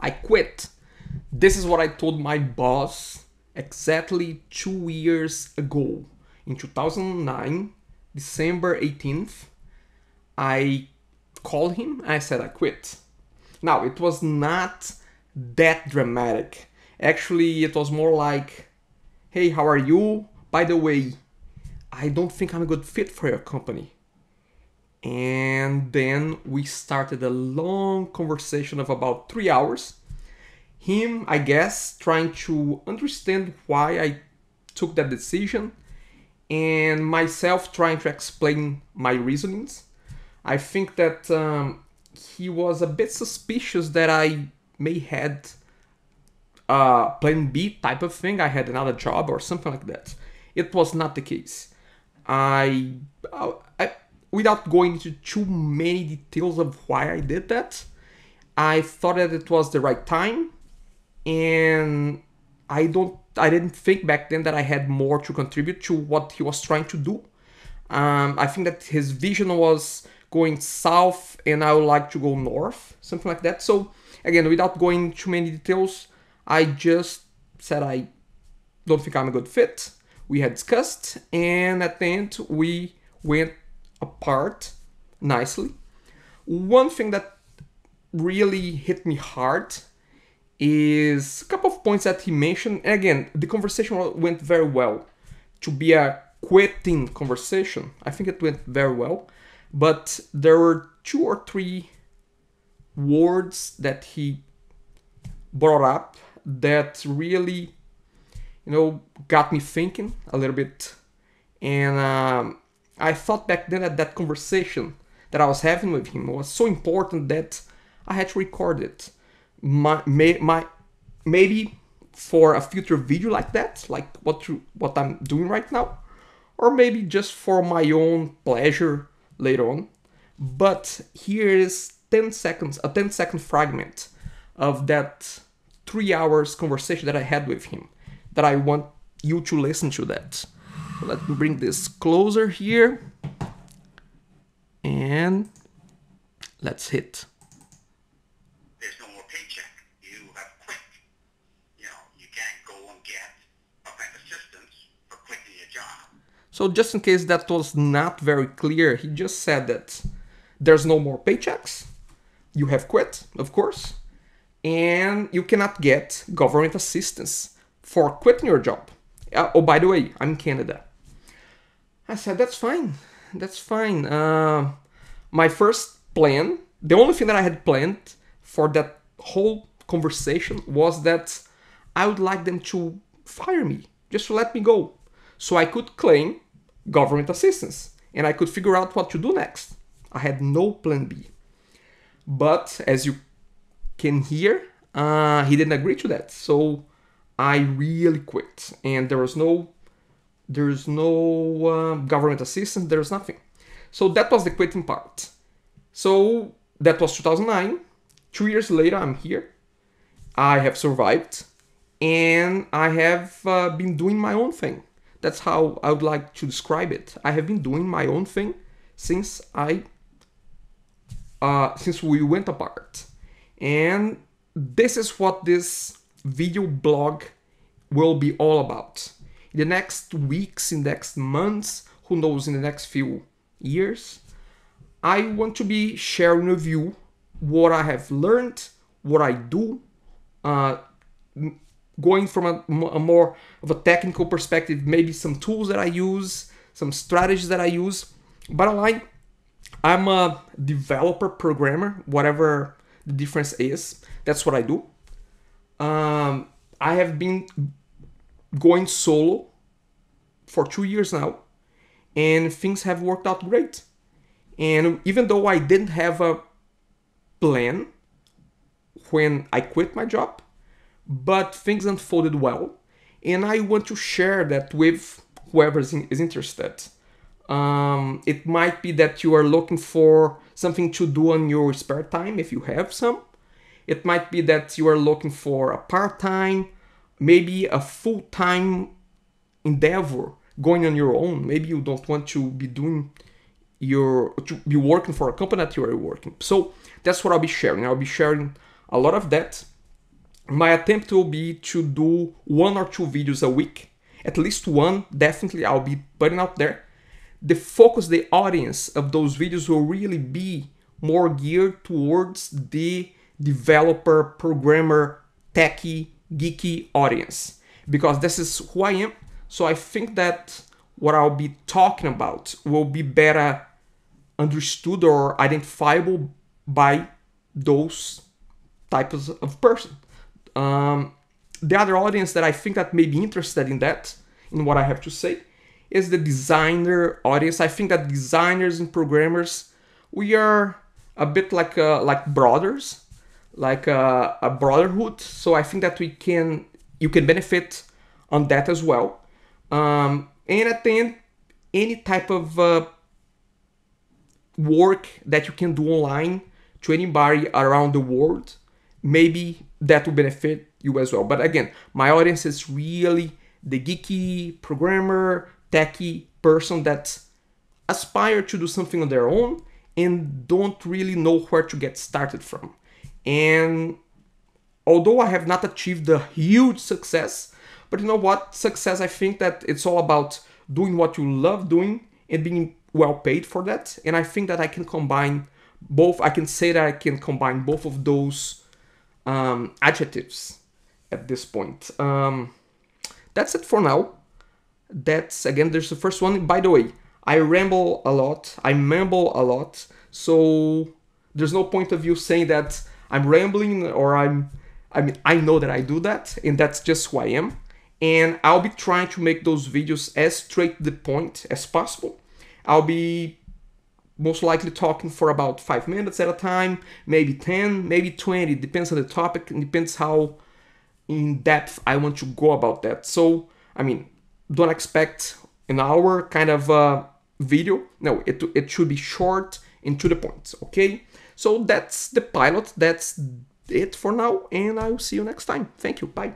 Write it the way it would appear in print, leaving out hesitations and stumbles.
I quit. This is what I told my boss exactly 2 years ago. In 2009, December 18th, I called him and I said I quit. Now, it was not that dramatic. Actually, it was more like, hey, how are you? By the way, I don't think I'm a good fit for your company. And then we started a long conversation of about 3 hours. Him, I guess, trying to understand why I took that decision, and myself trying to explain my reasonings. I think that he was a bit suspicious that I may had a plan B type of thing. I had another job or something like that. It was not the case. I without going into too many details of why I did that, I thought that it was the right time, and I didn't think back then that I had more to contribute to what he was trying to do. I think that his vision was going south and I would like to go north, something like that. So again, without going into too many details, I just said I don't think I'm a good fit. We had discussed, and at the end we went apart nicely. One thing that really hit me hard is a couple of points that he mentioned. And again, the conversation went very well. To be a quitting conversation, I think it went very well. But there were 2 or 3 words that he brought up that really, got me thinking a little bit. And I thought back then that that conversation that I was having with him was so important that I had to record it. Maybe for a future video like that, like what I'm doing right now, or maybe just for my own pleasure later on. But here is 10 seconds, a 10-second fragment of that 3 hours conversation that I had with him, that I want you to listen to that. So let me bring this closer here, and let's hit. There's no more paycheck. You have quit. You can't go and get public assistance for quitting your job. So just in case that was not very clear, he just said that there's no more paychecks. You have quit, of course, and you cannot get government assistance for quitting your job. Oh, by the way, I'm in Canada. I said, that's fine. That's fine. My first plan, the only thing that I had planned for that whole conversation was that I would like them to fire me, just to let me go, so I could claim government assistance and I could figure out what to do next. I had no plan B. But as you can hear, he didn't agree to that. So I really quit, and there's no government assistance, there's nothing. So that was the quitting part. So that was 2009. 2 years later, I'm here. I have survived, and I have been doing my own thing. That's how I would like to describe it. I have been doing my own thing since we went apart. And this is what this video blog will be all about. In the next weeks, in the next months, who knows, in the next few years, I want to be sharing with you what I have learned, what I do, going from a more of a technical perspective, maybe some tools that I use, some strategies that I use. Bottom line, I'm a developer, programmer, whatever the difference is. That's what I do. I have been going solo for 2 years now, and things have worked out great. And even though I didn't have a plan when I quit my job, but things unfolded well, and I want to share that with whoever is interested. It might be that you are looking for something to do on your spare time, if you have some. It might be that you are looking for a part-time, maybe a full-time endeavor going on your own. Maybe you don't want to be working for a company that you are working. So that's what I'll be sharing. I'll be sharing a lot of that. My attempt will be to do 1 or 2 videos a week, at least one. Definitely, I'll be putting out there. The focus, the audience of those videos will really be more geared towards the developer, programmer, techie, geeky audience, because this is who I am. So I think that what I'll be talking about will be better understood or identifiable by those types of person. The other audience that I think that may be interested in that, in what I have to say, is the designer audience. I think that designers and programmers, we are a bit like brothers, like a brotherhood. So I think that you can benefit on that as well. And at the end, any type of work that you can do online to anybody around the world, maybe that will benefit you as well. But again, my audience is really the geeky programmer, techie person that aspire to do something on their own and don't really know where to get started from. And although I have not achieved a huge success, but you know what? Success, I think that it's all about doing what you love doing and being well paid for that. And I think that I can combine both. I can say that I can combine both of those adjectives at this point. That's it for now. That's, again, there's the first one. By the way, I ramble a lot. I mumble a lot. So there's no point of you saying that I'm rambling or I mean, I know that I do that, and that's just who I am. And I'll be trying to make those videos as straight to the point as possible. I'll be most likely talking for about 5 minutes at a time, maybe 10, maybe 20, depends on the topic, and depends how in depth I want to go about that. So, I mean, don't expect an hour kind of video. No, it should be short and to the point, okay? So that's the pilot. That's it for now, and I will see you next time. Thank you. Bye.